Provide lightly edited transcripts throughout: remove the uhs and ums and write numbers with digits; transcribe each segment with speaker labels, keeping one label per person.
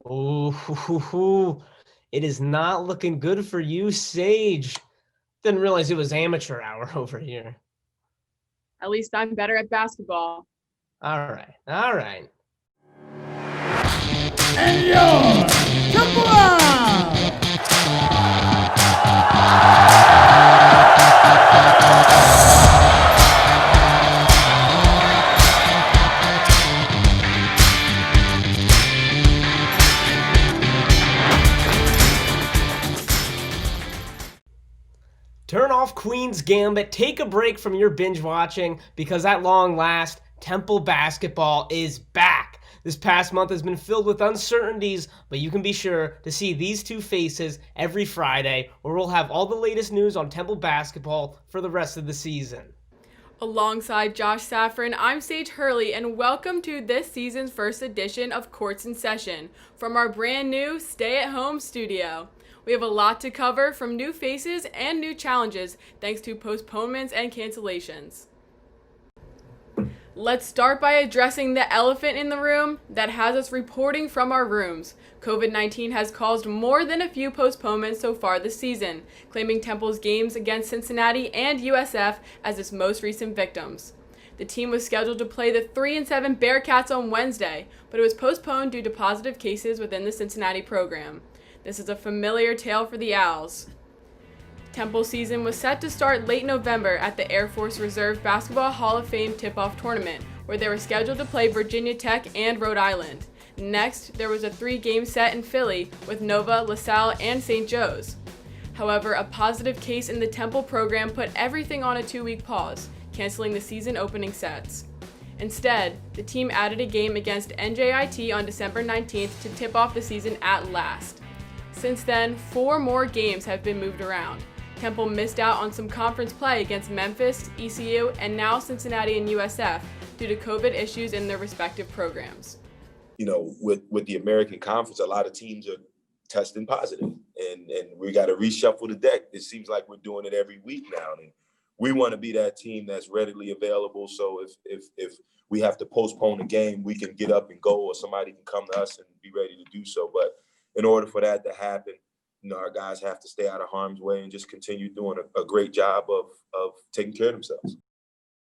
Speaker 1: Oh, it is not looking good for you, Sage. Didn't realize it was amateur hour over here.
Speaker 2: At least I'm better at basketball.
Speaker 1: All right.
Speaker 3: And your Temple Owls!
Speaker 1: Turn off Queen's Gambit, take a break from your binge watching, because at long last, Temple basketball is back. This past month has been filled with uncertainties, but you can be sure to see these two faces every Friday, where we'll have all the latest news on Temple basketball for the rest of the season.
Speaker 2: Alongside Josh Safran, I'm Sage Hurley, and welcome to this season's first edition of Courts in Session from our brand new stay-at-home studio. We have a lot to cover, from new faces and new challenges, thanks to postponements and cancellations. Let's start by addressing the elephant in the room that has us reporting from our rooms. COVID-19 has caused more than a few postponements so far this season, claiming Temple's games against Cincinnati and USF as its most recent victims. The team was scheduled to play the 3-7 Bearcats on Wednesday, but it was postponed due to positive cases within the Cincinnati program. This is a familiar tale for the Owls. Temple season was set to start late November at the Air Force Reserve Basketball Hall of Fame tip-off tournament, where they were scheduled to play Virginia Tech and Rhode Island. Next, there was a 3-game set in Philly with Nova, LaSalle, and St. Joe's. However, a positive case in the Temple program put everything on a 2-week pause, canceling the season opening sets. Instead, the team added a game against NJIT on December 19th to tip off the season at last. Since then, 4 more games have been moved around. Temple missed out on some conference play against Memphis, ECU, and now Cincinnati and USF due to COVID issues in their respective programs.
Speaker 4: You know, with the American Conference, a lot of teams are testing positive, and we got to reshuffle the deck. It seems like we're doing it every week now, and we want to be that team that's readily available. So if we have to postpone a game, we can get up and go, or somebody can come to us and be ready to do so. But in order for that to happen, you know, our guys have to stay out of harm's way and just continue doing a great job of taking care of themselves.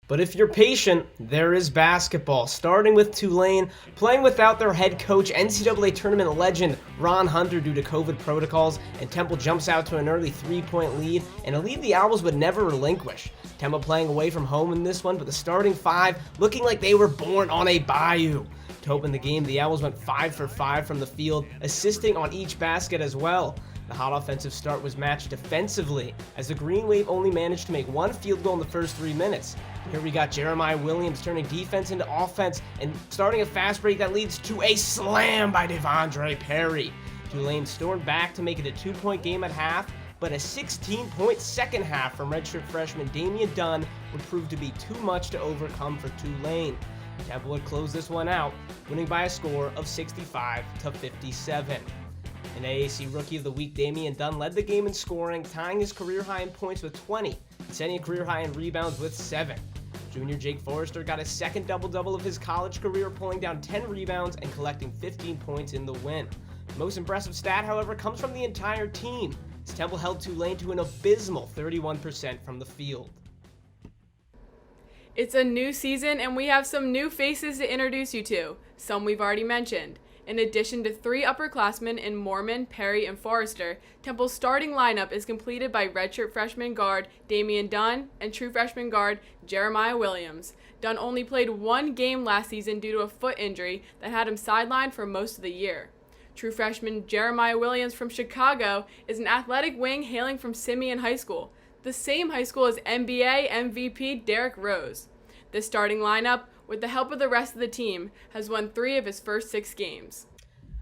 Speaker 1: But if you're patient, there is basketball, starting with Tulane playing without their head coach, NCAA tournament legend Ron Hunter due to COVID protocols, and Temple jumps out to an early 3-point lead, and a lead the Owls would never relinquish. Temple playing away from home in this one, but the starting 5 looking like they were born on a bayou. To open the game, the Owls went 5 for 5 from the field, assisting on each basket as well. The hot offensive start was matched defensively, as the Green Wave only managed to make 1 field goal in the first 3 minutes. Here we got Jeremiah Williams turning defense into offense and starting a fast break that leads to a slam by Devondre Perry. Tulane stormed back to make it a 2-point game at half, but a 16-point second half from redshirt freshman Damian Dunn would prove to be too much to overcome for Tulane. Temple would close this one out, winning by a score of 65-57. An AAC Rookie of the Week, Damian Dunn led the game in scoring, tying his career high in points with 20, and setting a career high in rebounds with 7. Junior Jake Forrester got his second double-double of his college career, pulling down 10 rebounds and collecting 15 points in the win. The most impressive stat, however, comes from the entire team, as Temple held Tulane to an abysmal 31% from the field.
Speaker 2: It's a new season, and we have some new faces to introduce you to, some we've already mentioned. In addition to 3 upperclassmen in Mormon, Perry, and Forrester, Temple's starting lineup is completed by redshirt freshman guard Damian Dunn and true freshman guard Jeremiah Williams. Dunn only played 1 game last season due to a foot injury that had him sidelined for most of the year. True freshman Jeremiah Williams from Chicago is an athletic wing hailing from Simeon High School, the same high school as NBA MVP Derrick Rose. This starting lineup, with the help of the rest of the team, has won 3 of his first 6 games.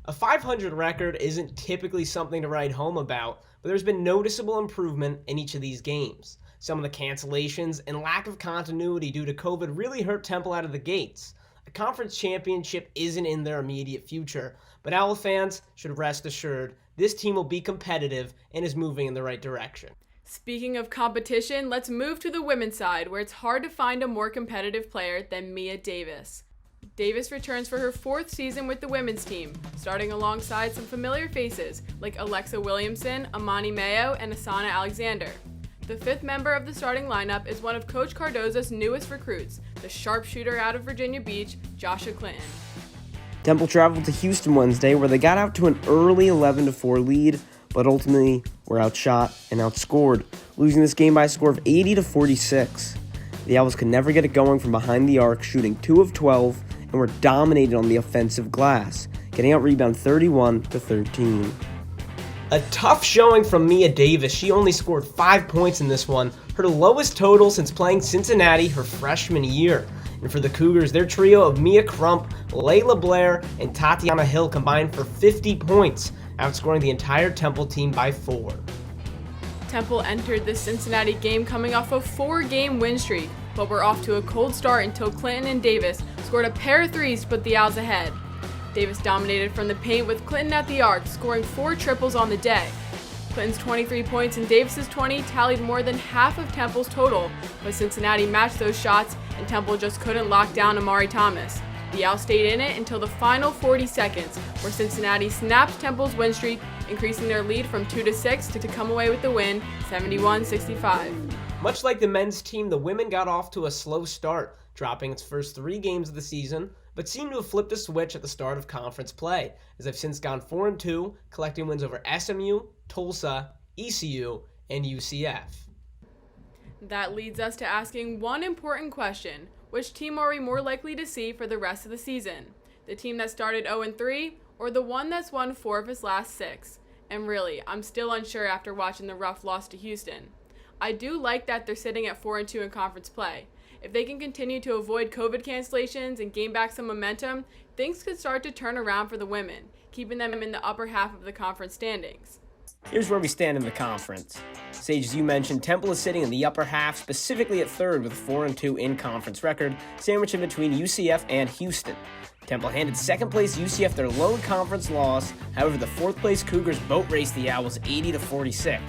Speaker 1: A 500 record isn't typically something to write home about, but there's been noticeable improvement in each of these games. Some of the cancellations and lack of continuity due to COVID really hurt Temple out of the gates. A conference championship isn't in their immediate future, but Owl fans should rest assured this team will be competitive and is moving in the right direction.
Speaker 2: Speaking of competition, let's move to the women's side, where it's hard to find a more competitive player than Mia Davis. Davis returns for her 4th season with the women's team, starting alongside some familiar faces like Alexa Williamson, Amani Mayo, and Asana Alexander. The 5th member of the starting lineup is one of Coach Cardozo's newest recruits, the sharpshooter out of Virginia Beach, Joshua Clinton.
Speaker 1: Temple traveled to Houston Wednesday, where they got out to an early 11-4 lead, but ultimately were outshot and outscored, losing this game by a score of 80-46. The Owls could never get it going from behind the arc, shooting 2 of 12, and were dominated on the offensive glass, getting out rebound 31-13. A tough showing from Mia Davis. She only scored 5 points in this one, her lowest total since playing Cincinnati her freshman year. And for the Cougars, their trio of Mia Crump, Layla Blair, and Tatiana Hill combined for 50 points, outscoring the entire Temple team by 4.
Speaker 2: Temple entered this Cincinnati game coming off a 4-game win streak, but were off to a cold start until Clinton and Davis scored a pair of threes to put the Owls ahead. Davis dominated from the paint with Clinton at the arc, scoring 4 triples on the day. Clinton's 23 points and Davis's 20 tallied more than half of Temple's total, but Cincinnati matched those shots and Temple just couldn't lock down Amari Thomas. The Owls stayed in it until the final 40 seconds, where Cincinnati snapped Temple's win streak, increasing their lead from 2-6 to come away with the win, 71-65.
Speaker 1: Much like the men's team, the women got off to a slow start, dropping its first 3 games of the season, but seemed to have flipped a switch at the start of conference play, as they've since gone 4-2, collecting wins over SMU, Tulsa, ECU, and UCF.
Speaker 2: That leads us to asking one important question. Which team are we more likely to see for the rest of the season? The team that started 0-3 or the one that's won 4 of its last 6? And really, I'm still unsure after watching the rough loss to Houston. I do like that they're sitting at 4-2 in conference play. If they can continue to avoid COVID cancellations and gain back some momentum, things could start to turn around for the women, keeping them in the upper half of the conference standings.
Speaker 1: Here's where we stand in the conference. Sage, as you mentioned, Temple is sitting in the upper half, specifically at 3rd with a 4-2 in-conference record, sandwiched in between UCF and Houston. Temple handed 2nd place UCF their lone conference loss. However, the 4th place Cougars boat raced the Owls 80-46.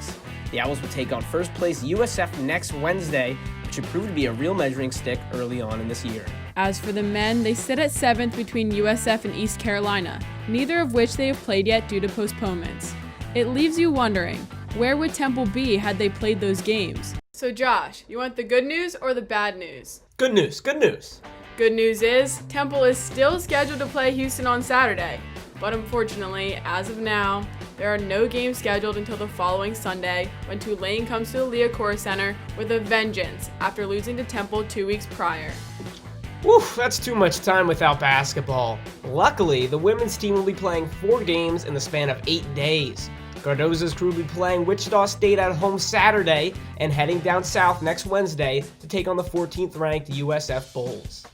Speaker 1: The Owls will take on 1st place USF next Wednesday, which should prove to be a real measuring stick early on in this year.
Speaker 2: As for the men, they sit at 7th between USF and East Carolina, neither of which they have played yet due to postponements. It leaves you wondering, where would Temple be had they played those games? So Josh, you want the good news or the bad news?
Speaker 1: Good news, good news.
Speaker 2: Good news is, Temple is still scheduled to play Houston on Saturday, but unfortunately, as of now, there are no games scheduled until the following Sunday when Tulane comes to the Liacouras Center with a vengeance after losing to Temple 2 weeks prior.
Speaker 1: Whew, that's too much time without basketball. Luckily, the women's team will be playing 4 games in the span of 8 days. Cardozo's crew will be playing Wichita State at home Saturday and heading down south next Wednesday to take on the 14th ranked USF Bulls.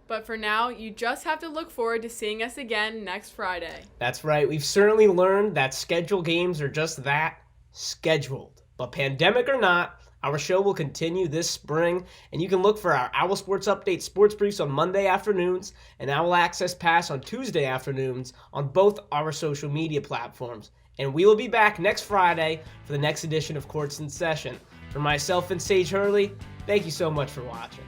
Speaker 2: But for now, you just have to look forward to seeing us again next Friday.
Speaker 1: That's right, we've certainly learned that scheduled games are just that, scheduled. But pandemic or not, our show will continue this spring, and you can look for our Owl Sports Update sports briefs on Monday afternoons and Owl Access Pass on Tuesday afternoons on both our social media platforms. And we will be back next Friday for the next edition of Courts in Session. For myself and Sage Hurley, thank you so much for watching.